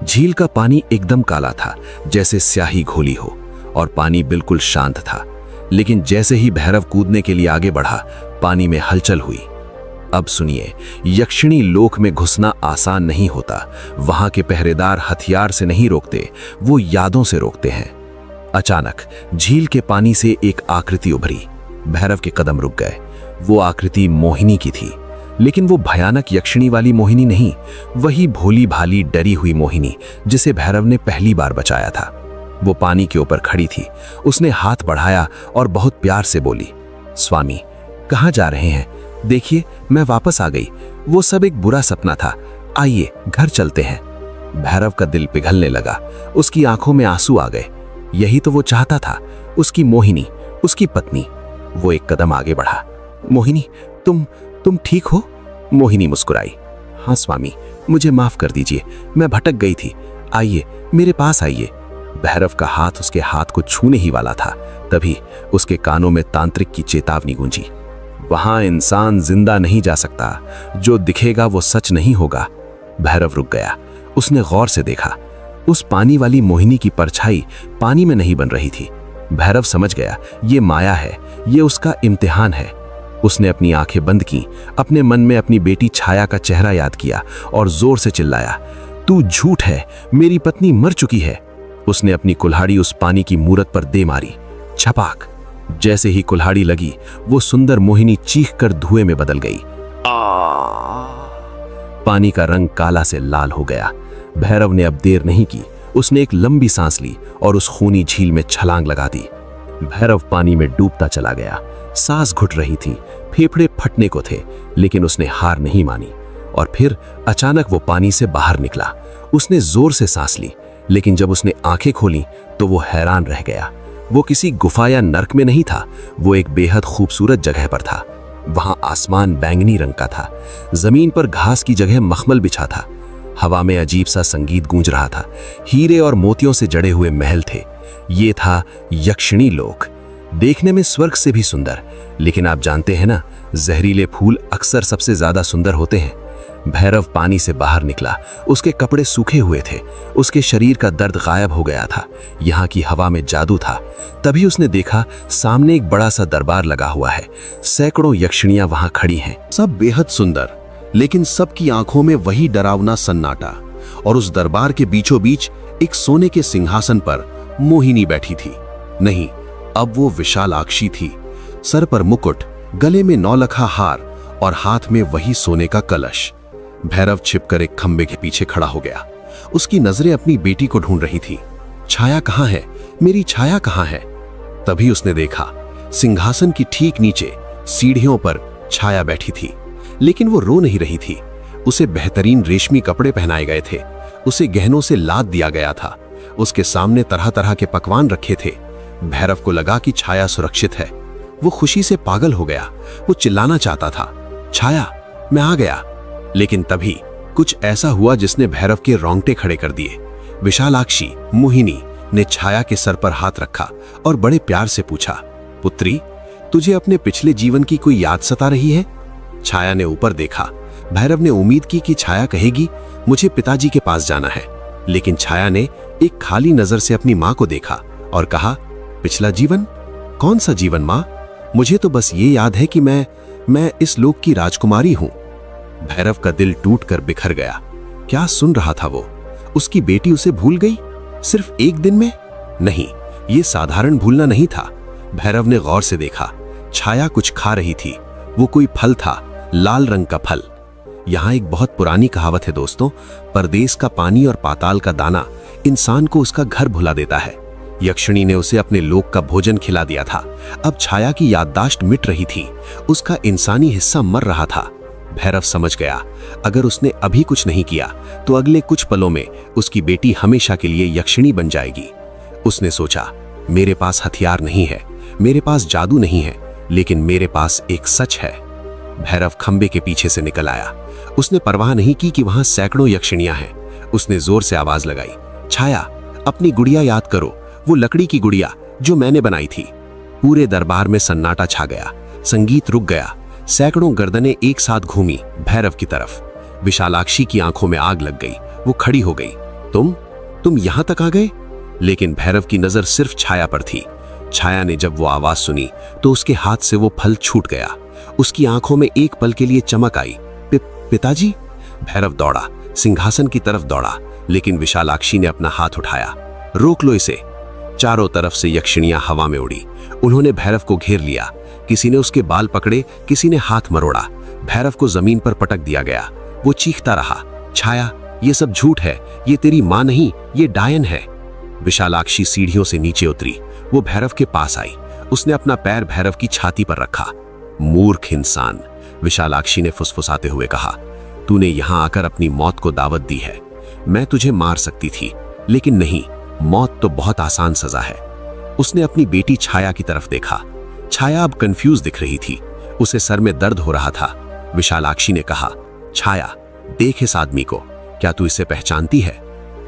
झील का पानी एकदम काला था, जैसे स्याही घोली हो, और पानी बिल्कुल शांत था। लेकिन जैसे ही भैरव कूदने के लिए आगे बढ़ा, पानी में हलचल हुई। अब सुनिए, यक्षिणी लोक में घुसना आसान नहीं होता। वहां के पहरेदार हथियार से नहीं रोकते, वो यादों से रोकते हैं। अचानक झील के पानी से एक आकृति उभरी। भैरव के कदम रुक गए। वो आकृति मोहिनी की थी, लेकिन वो भयानक यक्षिणी वाली मोहिनी नहीं, वही भोली भाली डरी हुई मोहिनी जिसे भैरव ने पहली बार बचाया था। वो पानी के ऊपर खड़ी थी। उसने हाथ बढ़ाया और बहुत प्यार से बोली, स्वामी, कहाँ जा रहे हैं? देखिए, मैं वापस आ गई। वो सब एक बुरा सपना था। आइए घर चलते हैं। भैरव का दिल पिघलने लगा। उसकी आंखों में आंसू आ गए। यही तो वो चाहता था, उसकी मोहिनी, उसकी पत्नी। वो एक कदम आगे बढ़ा। मोहिनी, तुम ठीक हो? मोहिनी मुस्कुराई। हाँ स्वामी, मुझे माफ कर दीजिए, मैं भटक गई थी। आइए, मेरे पास आइए। भैरव का हाथ उसके हाथ को छूने ही वाला था, तभी उसके कानों में तांत्रिक की चेतावनी गूंजी। वहां इंसान जिंदा नहीं जा सकता, जो दिखेगा वो सच नहीं होगा। भैरव रुक गया। उसने गौर से देखा। उस पानी वाली मोहिनी की परछाई पानी में नहीं बन रही थी। भैरव समझ गया, ये माया है, ये उसका इम्तिहान है। उसने अपनी आंखें बंद की, अपने मन में अपनी बेटी छाया का चेहरा याद किया और जोर से चिल्लाया, तू झूठ है, मेरी पत्नी मर चुकी है। उसने अपनी कुल्हाड़ी उस पानी की मूरत पर दे मारी। छपाक! जैसे ही कुल्हाड़ी लगी, वो सुंदर मोहिनी चीखकर धुएं में बदल गई। पानी का रंग काला से लाल हो गया। भैरव ने अब देर नहीं की। उसने एक लंबी सांस ली और उस खूनी झील में छलांग लगा दी। भैरव पानी में डूबता चला गया। सांस घुट रही थी, फेफड़े फटने को थे, लेकिन उसने हार नहीं मानी। और फिर अचानक वो पानी से बाहर निकला। उसने जोर से सांस ली, लेकिन जब उसने आंखें खोली तो वो हैरान रह गया। वो किसी गुफा या नर्क में नहीं था, वो एक बेहद खूबसूरत जगह पर था। वहां आसमान बैंगनी रंग का था, जमीन पर घास की जगह मखमल बिछा था। हवा में अजीब सा संगीत गूंज रहा था। हीरे और मोतियों से जड़े हुए महल थे। ये था यक्षिणी लोक, देखने में स्वर्ग से भी सुंदर। लेकिन आप जानते हैं ना, जहरीले फूल अक्सर सबसे ज्यादा सुंदर होते हैं। भैरव पानी से बाहर निकला। उसके कपड़े सूखे हुए थे, उसके शरीर का दर्द गायब हो गया था। यहाँ की हवा में जादू था। तभी उसने देखा, सामने एक बड़ा सा दरबार लगा हुआ है। सैकड़ों यक्षिणियां वहां खड़ी हैं, सब बेहद सुंदर, लेकिन सबकी आंखों में वही डरावना सन्नाटा। और उस दरबार के बीचों बीच एक सोने के सिंहासन पर मोहिनी बैठी थी। नहीं, अब वो विशालाक्षी थी। सर पर मुकुट, गले में नौलखा हार और हाथ में वही सोने का कलश। भैरव छिपकर एक खंबे के पीछे खड़ा हो गया। उसकी नजरें अपनी बेटी को ढूंढ रही थी। छाया कहाँ है? मेरी छाया कहाँ है? तभी उसने देखा, सिंहासन की ठीक नीचे सीढ़ियों पर छाया बैठी थी, लेकिन वो रो नहीं रही थी। उसे बेहतरीन रेशमी कपड़े पहनाए गए थे। उसे गहनों से लाद दिया गया था। उसके सामने तरह तरह के पकवान रखे थे। भैरव को लगा कि छाया सुरक्षित है। वो खुशी से पागल हो गया। वो चिल्लाना चाहता था, छाया, मैं आ गया। लेकिन तभी कुछ ऐसा हुआ जिसने भैरव के रोंगटे खड़े कर दिए। विशालाक्षी, मोहिनी ने छाया के सर पर हाथ रखा और बड़े प्यार से पूछा, पुत्री, तुझे अपने पिछले जीवन की कोई याद सता रही है? छाया ने ऊपर देखा। भैरव ने उम्मीद की कि छाया कहेगी, मुझे पिताजी के पास जाना है। लेकिन छाया ने एक खाली नजर से अपनी मां को देखा और कहा, पिछला जीवन? कौन सा जीवन मां? मुझे तो बस ये याद है कि मैं इस लोक की राजकुमारी हूं। भैरव का दिल टूट कर बिखर गया। क्या सुन रहा था वो? उसकी बेटी उसे भूल गई? सिर्फ एक दिन में? नहीं, ये साधारण भूलना नहीं था। भैरव ने गौर से देखा। छाया कुछ खा रही थी। वो कोई फल था, लाल रंग का फल। यहाँ एक बहुत पुरानी कहावत है दोस्तों, परदेस का पानी और पाताल का दाना इंसान को उसका घर भुला देता है। यक्षिणी ने उसे अपने लोक का भोजन खिला दिया था। अब छाया की याददाश्त मिट रही थी। उसका इंसानी हिस्सा मर रहा था। भैरव समझ गया, अगर उसने अभी कुछ नहीं किया तो अगले कुछ पलों में उसकी बेटी हमेशा के लिए यक्षिणी बन जाएगी। उसने सोचा, मेरे पास हथियार नहीं है, मेरे पास जादू नहीं है, लेकिन मेरे पास एक सच है। भैरव खंबे के पीछे से निकल आया। उसने परवाह नहीं की कि वहां सैकड़ों यक्षिणियां हैं। उसने जोर से आवाज लगाई, छाया, अपनी गुड़िया याद करो, वो लकड़ी की गुड़िया जो मैंने बनाई थी। पूरे दरबार में सन्नाटा छा गया। संगीत रुक गया। सैकड़ों गर्दनें एक साथ घूमी भैरव की तरफ। विशालाक्षी की आंखों में आग लग गई। वो खड़ी हो गई। तुम यहां तक आ गए? लेकिन भैरव की नजर सिर्फ छाया पर थी। छाया ने जब वो आवाज सुनी तो उसके हाथ से वो फल छूट गया। उसकी आंखों में एक पल के लिए चमक आई। पिताजी? भैरव दौड़ा, सिंहासन की तरफ दौड़ा, लेकिन विशालाक्षी ने अपना हाथ उठाया। रोक लो इसे। चारों तरफ से यक्षिणियां हवा में उड़ी। उन्होंने भैरव को घेर लिया। किसी ने उसके बाल पकड़े, किसी ने हाथ मरोड़ा। भैरव को जमीन पर पटक दिया गया। वो चीखता रहा, छाया, ये सब झूठ है, ये तेरी मां नहीं, ये डायन है। विशालाक्षी सीढ़ियों से नीचे उतरी। वो भैरव के पास आई। उसने अपना पैर भैरव की छाती पर रखा। मूर्ख इंसान, विशालाक्षी ने फुसफुसाते हुए कहा, तूने यहां आकर अपनी मौत को दावत दी है। मैं तुझे मार सकती थी, लेकिन नहीं, मौत तो बहुत आसान सजा है। उसने अपनी बेटी छाया की तरफ देखा। छाया अब कंफ्यूज दिख रही थी। उसे सर में दर्द हो रहा था। विशालाक्षी ने कहा, छाया, देख इस आदमी को, क्या तू इसे पहचानती है?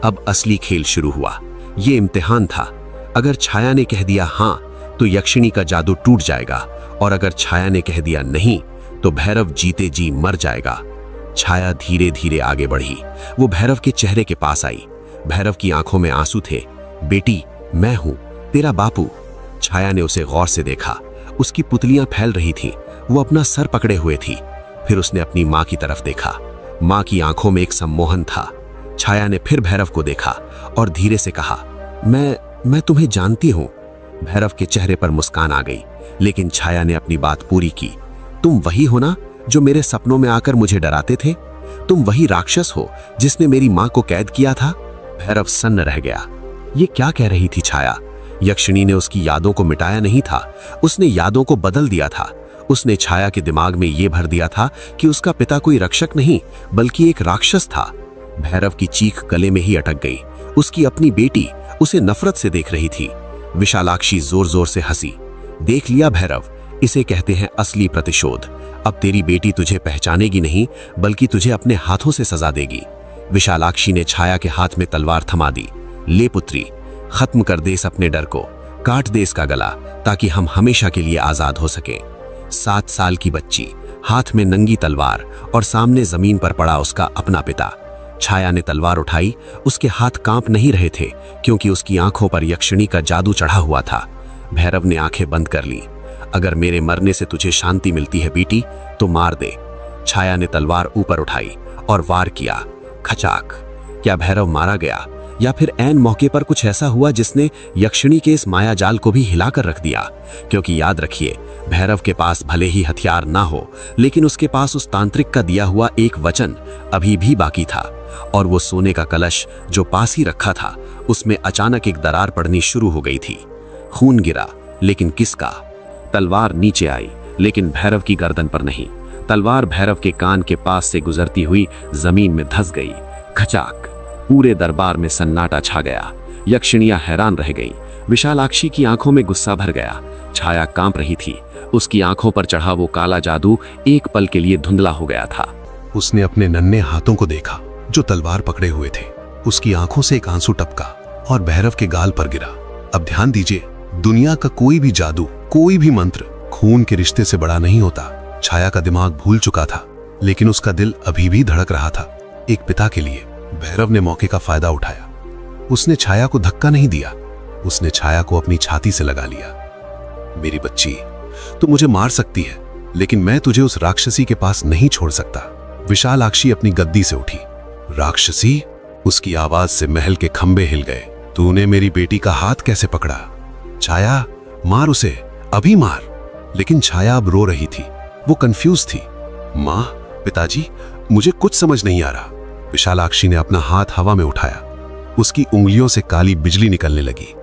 अब असली खेल शुरू हुआ। ये इम्तिहान था। अगर छाया ने कह दिया हां तो यक्षिणी का जादू टूट जाएगा, और अगर छाया ने कह दिया नहीं तो भैरव जीते जी मर जाएगा। छाया धीरे धीरे आगे बढ़ी। वो भैरव के चेहरे के पास आई। भैरव की आंखों में आंसू थे। बेटी, मैं हूं, तेरा बापू। छाया ने उसे गौर से देखा। उसकी पुतलियां फैल रही थीं। वो अपना सर पकड़े हुए थी। फिर उसने अपनी मां की तरफ देखा। मां की आंखों में एक सम्मोहन था। छाया ने फिर भैरव को देखा और धीरे से कहा, मैं तुम्हें जानती हूं। भैरव के चेहरे पर मुस्कान आ गई, लेकिन छाया ने अपनी बात पूरी की। तुम वही हो ना जो मेरे सपनों में आकर मुझे डराते थे? तुम वही राक्षस हो जिसने मेरी मां को कैद किया था? भैरव सन्न रह गया। ये क्या कह रही थी छाया? यक्षिणी ने उसकी यादों को मिटाया नहीं था, उसने यादों को बदल दिया था। उसने छाया के दिमाग में ये भर दिया था कि उसका पिता कोई रक्षक नहीं बल्कि एक राक्षस था। भैरव की चीख गले में ही अटक गई। उसकी अपनी बेटी उसे नफरत से देख रही थी। विशालाक्षी जोर जोर से हंसी। देख लिया भैरव, इसे कहते हैं असली प्रतिशोध। अब तेरी बेटी तुझे पहचानेगी नहीं बल्कि तुझे अपने हाथों से सजा देगी। विशालाक्षी ने छाया के हाथ में तलवार थमा दी। ले पुत्री, खत्म कर दे इस अपने डर को, काट दे इसका गला ताकि हम हमेशा के लिए आजाद हो सके। 7 साल की बच्ची, हाथ में नंगी तलवार और सामने जमीन पर पड़ा उसका अपना पिता। छाया ने तलवार उठाई। उसके हाथ कांप नहीं रहे थे क्योंकि उसकी आंखों पर यक्षिणी का जादू चढ़ा हुआ था। भैरव ने आंखें बंद कर ली। अगर मेरे मरने से तुझे शांति मिलती है बेटी तो मार दे। छाया ने तलवार ऊपर उठाई और वार किया। खचाक। क्या भैरव मारा गया या फिर ऐन मौके पर कुछ ऐसा हुआ जिसने यक्षिणी के इस माया जाल को भी हिलाकर रख दिया? क्योंकि याद रखिए, भैरव के पास भले ही हथियार ना हो, लेकिन उसके पास उस तांत्रिक का दिया हुआ एक वचन अभी भी बाकी था। और वो सोने का कलश जो पास ही रखा था, उसमें अचानक एक दरार पड़नी शुरू हो गई थी। खून गिरा, लेकिन किसका? तलवार नीचे आई, लेकिन भैरव की गर्दन पर नहीं। तलवार भैरव के कान के पास से गुजरती हुई जमीन में धंस गई। खचाक। पूरे दरबार में सन्नाटा छा गया। यक्षिणियां हैरान रह गईं। विशालाक्षी की आंखों में गुस्सा भर गया। छाया कांप रही थी। उसकी आंखों पर चढ़ा वो काला जादू एक पल के लिए धुंधला हो गया था। उसने अपने नन्हे हाथों को देखा जो तलवार पकड़े हुए थे। उसकी आंखों से एक आंसू टपका और भैरव के गाल पर गिरा। अब ध्यान दीजिए, दुनिया का कोई भी जादू, कोई भी मंत्र खून के रिश्ते से बड़ा नहीं होता। छाया का दिमाग भूल चुका था, लेकिन उसका दिल अभी भी धड़क रहा था। एक पिता के लिए भैरव ने मौके का फायदा उठाया। उसने छाया को धक्का नहीं दिया, उसने छाया को अपनी छाती से लगा लिया। मेरी बच्ची, तू मुझे मार सकती है, लेकिन मैं तुझे उस राक्षसी के पास नहीं छोड़ सकता। विशालाक्षी अपनी गद्दी से उठी। राक्षसी? उसकी आवाज से महल के खंबे हिल गए। तूने मेरी बेटी का हाथ कैसे पकड़ा? छाया, मार उसे, अभी मार। लेकिन छाया अब रो रही थी। वो कंफ्यूज थी। मां, पिताजी, मुझे कुछ समझ नहीं आ रहा। विशालाक्षी ने अपना हाथ हवा में उठाया। उसकी उंगलियों से काली बिजली निकलने लगी।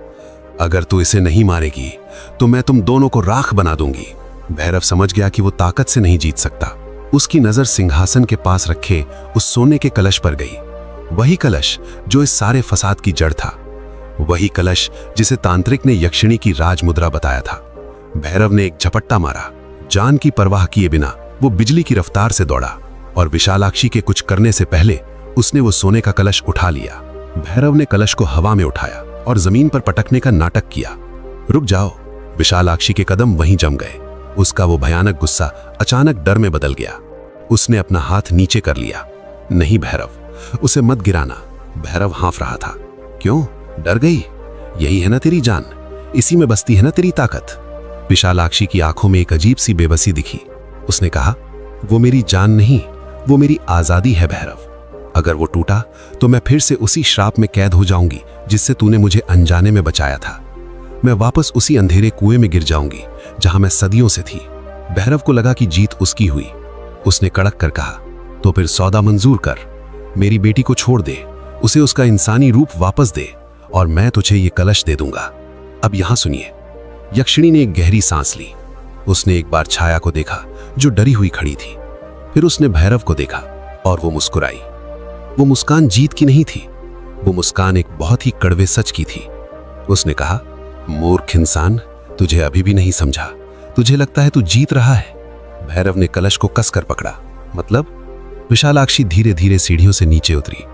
अगर तू इसे नहीं मारेगी तो मैं तुम दोनों को राख बना दूंगी। भैरव समझ गया कि वो ताकत से नहीं जीत सकता। उसकी नजर सिंहासन के पास रखे उस सोने के कलश पर गई। वही कलश जो इस सारे फसाद की जड़ था। वही कलश जिसे तांत्रिक ने यक्षिणी की राजमुद्रा बताया था। भैरव ने एक झपट्टा मारा। जान की परवाह किए बिना वो बिजली की रफ्तार से दौड़ा और विशालाक्षी के कुछ करने से पहले उसने वो सोने का कलश उठा लिया। भैरव ने कलश को हवा में उठाया और जमीन पर पटकने का नाटक किया। रुक जाओ। विशालाक्षी के कदम वहीं जम गए। उसका वो भयानक गुस्सा अचानक डर में बदल गया। उसने अपना हाथ नीचे कर लिया। नहीं भैरव, उसे मत गिराना। भैरव हाँफ रहा था। क्यों, डर गई? यही है ना तेरी जान, इसी में बसती है ना तेरी ताकत। विशालाक्षी की आंखों में एक अजीब सी बेबसी दिखी। उसने कहा, वो मेरी जान नहीं, वो मेरी आजादी है भैरव। अगर वो टूटा तो मैं फिर से उसी श्राप में कैद हो जाऊंगी जिससे तूने मुझे अनजाने में बचाया था। मैं वापस उसी अंधेरे कुएं में गिर जाऊंगी जहां मैं सदियों से थी। भैरव को लगा कि जीत उसकी हुई। उसने कड़क कर कहा, तो फिर सौदा मंजूर कर। मेरी बेटी को छोड़ दे, उसे उसका इंसानी रूप वापस दे और मैं तुझे ये कलश दे दूंगा। अब यहां सुनिए। यक्षिणी ने एक गहरी सांस ली। उसने एक बार छाया को देखा जो डरी हुई खड़ी थी। फिर उसने भैरव को देखा और वो मुस्कुराई। वो मुस्कान जीत की नहीं थी, वो मुस्कान एक बहुत ही कड़वे सच की थी। उसने कहा, मूर्ख इंसान, तुझे अभी भी नहीं समझा। तुझे लगता है तू जीत रहा है। भैरव ने कलश को कसकर पकड़ा। मतलब? विशालाक्षी धीरे धीरे सीढ़ियों से नीचे उतरी।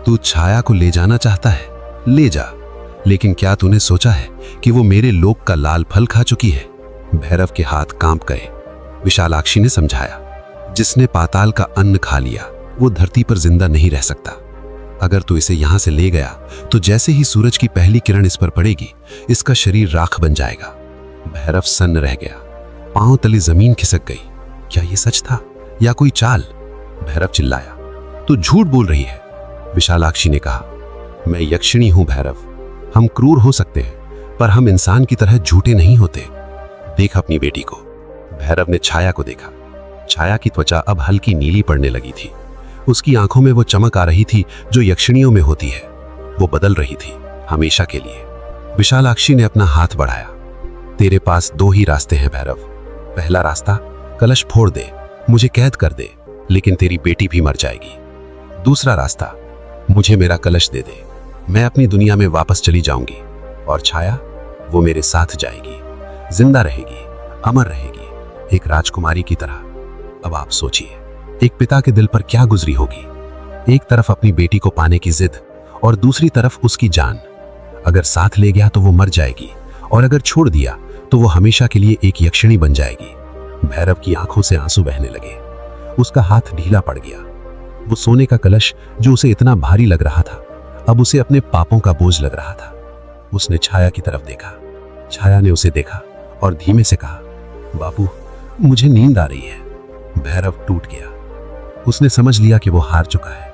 तू छाया को ले जाना चाहता है, ले जा, लेकिन क्या तूने सोचा है कि वो मेरे लोक का लाल फल खा चुकी है? भैरव के हाथ कांप गए। विशालाक्षी ने समझाया, जिसने पाताल का अन्न खा लिया वो धरती पर जिंदा नहीं रह सकता। अगर तू इसे यहां से ले गया तो जैसे ही सूरज की पहली किरण इस पर पड़ेगी, इसका शरीर राख बन जाएगा। भैरव सन्न रह गया। पांव तले जमीन खिसक गई। क्या ये सच था या कोई चाल? भैरव चिल्लाया, तू झूठ बोल रही है। विशालाक्षी ने कहा, मैं यक्षिणी हूं भैरव। हम क्रूर हो सकते हैं पर हम इंसान की तरह झूठे नहीं होते। देख अपनी बेटी को। भैरव ने छाया को देखा। छाया की त्वचा अब हल्की नीली पड़ने लगी थी। उसकी आंखों में वो चमक आ रही थी जो यक्षिणियों में होती है। वो बदल रही थी, हमेशा के लिए। विशालाक्षी ने अपना हाथ बढ़ाया। तेरे पास दो ही रास्ते हैं भैरव। पहला रास्ता, कलश फोड़ दे, मुझे कैद कर दे, लेकिन तेरी बेटी भी मर जाएगी। दूसरा रास्ता, मुझे मेरा कलश दे दे, मैं अपनी दुनिया में वापस चली जाऊंगी और छाया, वो मेरे साथ जाएगी, जिंदा रहेगी, अमर रहेगी, एक राजकुमारी की तरह। अब आप सोचिए, एक पिता के दिल पर क्या गुजरी होगी। एक तरफ अपनी बेटी को पाने की जिद और दूसरी तरफ उसकी जान। अगर साथ ले गया तो वो मर जाएगी और अगर छोड़ दिया तो वो हमेशा के लिए एक यक्षिणी बन जाएगी। भैरव की आंखों से आंसू बहने लगे। उसका हाथ ढीला पड़ गया। वो सोने का कलश जो उसे इतना भारी लग रहा था, अब उसे अपने पापों का बोझ लग रहा था। उसने छाया की तरफ देखा। छाया ने उसे देखा और धीमे से कहा, बाबू, मुझे नींद आ रही है। भैरव टूट गया। उसने समझ लिया कि वो हार चुका है।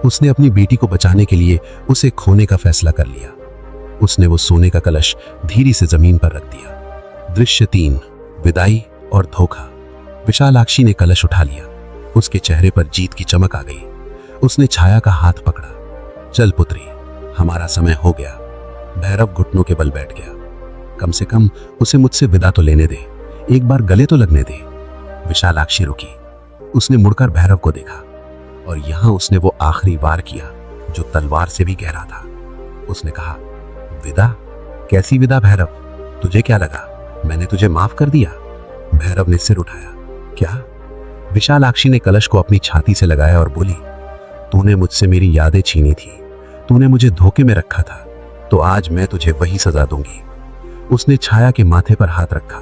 उसने अपनी बेटी को बचाने के लिए उसे खोने का फैसला कर लिया। उसने वो सोने का कलश धीरे से जमीन पर रख दिया। दृश्य 3, विदाई और धोखा। विशालाक्षी ने कलश उठा लिया। उसके चेहरे पर जीत की चमक आ गई। उसने छाया का हाथ पकड़ा। चल पुत्री, हमारा समय हो गया। भैरव घुटनों के बल बैठ गया। कम से कम उसे मुझसे विदा तो लेने दे, एक बार गले तो लगने दे। विशालाक्षी रुकी। उसने मुड़कर भैरव को देखा और यहां उसने वो आखिरी वार किया जो तलवार से भी गहरा था। उसने कहा, विदा? कैसी विदा भैरव? तुझे क्या लगा मैंने तुझे माफ कर दिया? भैरव ने सिर उठाया। क्या? विशालाक्षी ने कलश को अपनी छाती से लगाया और बोली, तूने मुझसे मेरी यादें छीनी थी, तूने मुझे धोखे में रखा था, तो आज मैं तुझे वही सजा दूंगी। उसने छाया के माथे पर हाथ रखा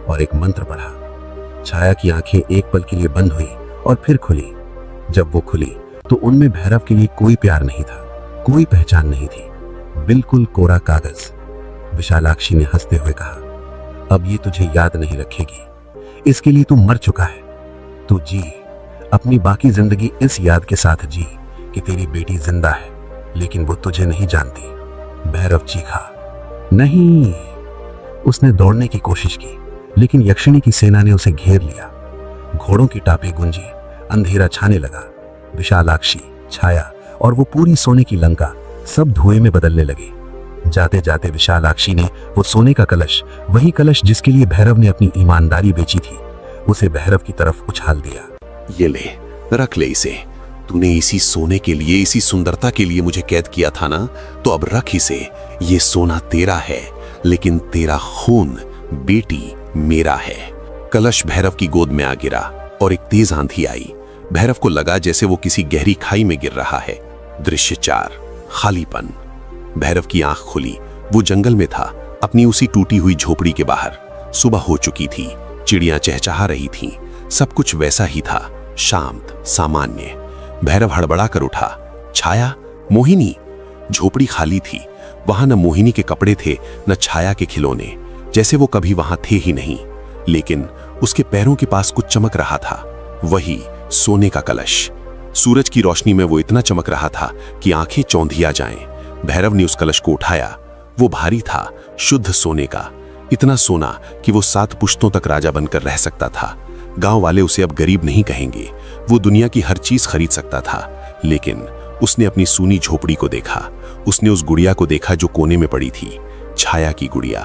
और एक मंत्र पढ़ा। छाया की आंखें एक पल के लिए बंद हुई और फिर खुली। जब वो खुली तो उनमें भैरव के लिए कोई प्यार नहीं था, कोई पहचान नहीं थी, बिल्कुल कोरा कागज। विशालाक्षी ने हंसते हुए कहा, अब ये तुझे याद नहीं रखेगी, इसके लिए तू मर चुका है। तू जी, अपनी बाकी जिंदगी इस याद के साथ जी कि तेरी बेटी जिंदा है, लेकिन वो तुझे नहीं जानती। भैरव चीखा। नहीं। उसने दौड़ने की कोशिश की, लेकिन यक्षिणी की सेना ने उसे घेर लिया। घोड़ों की टापें गूंजी, अंधेरा छाने लगा। विशालाक्षी, छाया और वो पूरी सोने की लंका सब धुएं में बदलने लगे। जाते जाते विशालाक्षी ने वो सोने का कलश, वही कलश जिसके लिए भैरव ने अपनी ईमानदारी बेची थी, उसे भैरव की तरफ उछाल दिया। ये ले, रख ले इसे। तूने इसी सोने के लिए, इसी सुंदरता के लिए मुझे कैद किया था ना, तो अब रख इसे। ये सोना तेरा है, लेकिन तेरा खून बेटी मेरा है। कलश भैरव की गोद में आ गिरा और एक तेज आंधी आई। भैरव को लगा जैसे वो किसी गहरी खाई में गिर रहा है। दृश्य 4, खालीपन। भैरव की आंख खुली। वो जंगल में था, अपनी उसी टूटी हुई झोपड़ी के बाहर। सुबह हो चुकी थी, चिड़ियां चहचहा रही थीं, सब कुछ वैसा ही था, शांत, सामान्य। भैरव हड़बड़ा कर उठा। छाया, मोहिनी? झोपड़ी खाली थी। वहां न मोहिनी के कपड़े थे, न छाया के खिलौने, जैसे वो कभी वहां थे ही नहीं। लेकिन उसके पैरों के पास कुछ चमक रहा था, वही सोने का कलश। सूरज की रोशनी में वो इतना चमक रहा था कि आंखें चौंधिया जाएं। भैरव ने उस कलश को उठाया। वो भारी था, शुद्ध सोने का, इतना सोना कि वो 7 पुश्तों तक राजा बनकर रह सकता था। गांव वाले उसे अब गरीब नहीं कहेंगे, वो दुनिया की हर चीज खरीद सकता था। लेकिन उसने अपनी सूनी झोपड़ी को देखा, उसने उस गुड़िया को देखा जो कोने में पड़ी थी, छाया की गुड़िया।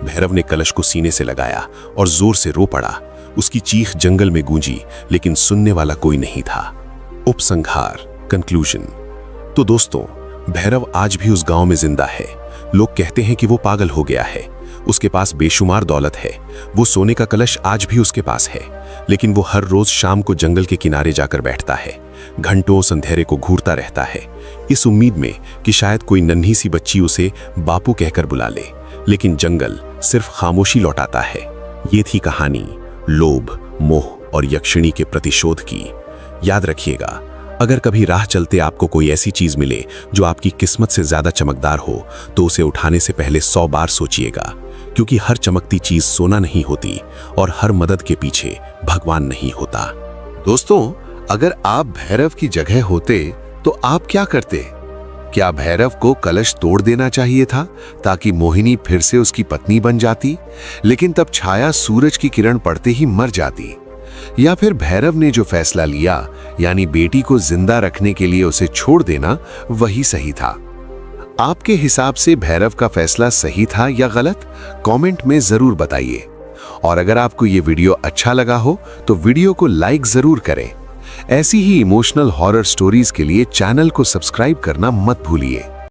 भैरव ने कलश को सीने से लगाया और जोर से रो पड़ा। उसकी चीख जंगल में गूंजी, लेकिन सुनने वाला कोई नहीं था। उपसंहार, कंक्लूजन। तो दोस्तों, भैरव आज भी उस गांव में जिंदा है। लोग कहते हैं कि वो पागल हो गया है, उसके पास बेशुमार दौलत है, वो सोने का कलश आज भी उसके पास है, लेकिन वो हर रोज शाम को जंगल के किनारे जाकर बैठता है, घंटों उस अंधेरे को घूरता रहता है, इस उम्मीद में कि शायद कोई नन्ही सी बच्ची उसे बापू कहकर बुला ले। लेकिन जंगल सिर्फ खामोशी लौटाता है। ये थी कहानी लोभ, मोह और यक्षिणी के प्रतिशोध की। याद रखिएगा, अगर कभी राह चलते आपको कोई ऐसी चीज मिले जो आपकी किस्मत से ज्यादा चमकदार हो, तो उसे उठाने से पहले 100 बार सोचिएगा, क्योंकि हर चमकती चीज सोना नहीं होती और हर मदद के पीछे भगवान नहीं होता। दोस्तों, अगर आप भैरव की जगह होते तो आप क्या करते? क्या भैरव को कलश तोड़ देना चाहिए था ताकि मोहिनी फिर से उसकी पत्नी बन जाती, लेकिन तब छाया सूरज की किरण पड़ते ही मर जाती? या फिर भैरव ने जो फैसला लिया, यानी बेटी को जिंदा रखने के लिए उसे छोड़ देना, वही सही था? आपके हिसाब से भैरव का फैसला सही था या गलत? कमेंट में जरूर बताइए। और अगर आपको ये वीडियो अच्छा लगा हो तो वीडियो को लाइक जरूर करें। ऐसी ही इमोशनल हॉरर स्टोरीज के लिए चैनल को सब्सक्राइब करना मत भूलिए।